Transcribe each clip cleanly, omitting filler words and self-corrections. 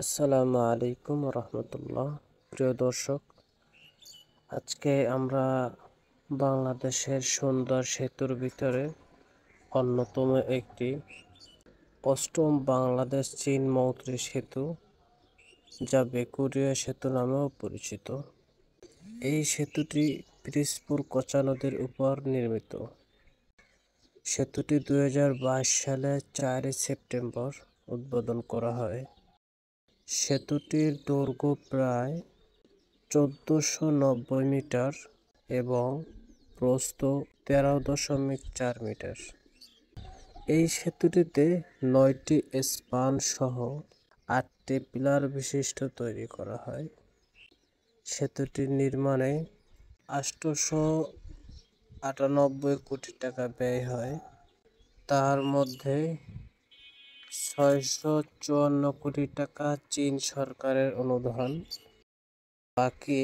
আসসালামু আলাইকুম রহমতুল্লাহ। প্রিয় দর্শক, আজকে আমরা বাংলাদেশের সুন্দর সেতুর ভিতরে অন্যতম একটি অষ্টম বাংলাদেশ চীন মৈত্রী সেতু, যা বেকুরিয়া সেতু নামেও পরিচিত। এই সেতুটি পিরোজপুর কোচা নদীর উপর নির্মিত। সেতুটি 2022 সালের 4 সেপ্টেম্বর উদ্বোধন করা হয়। সেতুটির দৈর্ঘ্য প্রায় 1490 মিটার এবং প্রস্থ 13.4 মিটার। এই সেতুটিতে 9টি স্পান সহ 8টি পিলার বিশিষ্ট তৈরি করা হয়। সেতুটির নির্মাণে 898 কোটি টাকা ব্যয় হয়। তার মধ্যে 654 কোটি টাকা চীন সরকারের অনুদান, বাকি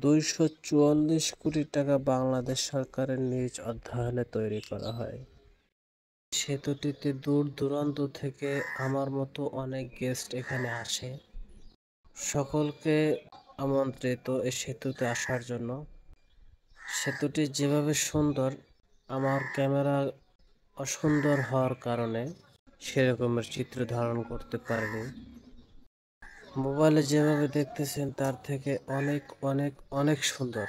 244 কোটি টাকা বাংলাদেশ সরকারের নিজ অর্থায়নে তৈরি করা হয়। সেতুটিতে দূর দূরান্ত থেকে আমার মতো অনেক গেস্ট এখানে আসে। সকলকে আমন্ত্রিত এই সেতুতে আসার জন্য। সেতুটি যেভাবে সুন্দর, আমার ক্যামেরা অসুন্দর হওয়ার কারণে সেরকমের চিত্র ধারণ করতে পারিনি। মোবাইলে যেভাবে দেখতেছেন তার থেকে অনেক অনেক অনেক সুন্দর।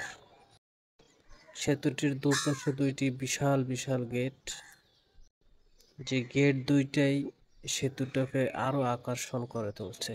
সেতুটির দুপাশে দুইটি বিশাল বিশাল গেট, যে গেট দুইটাই সেতুটাকে আরো আকর্ষণ করে তুলছে।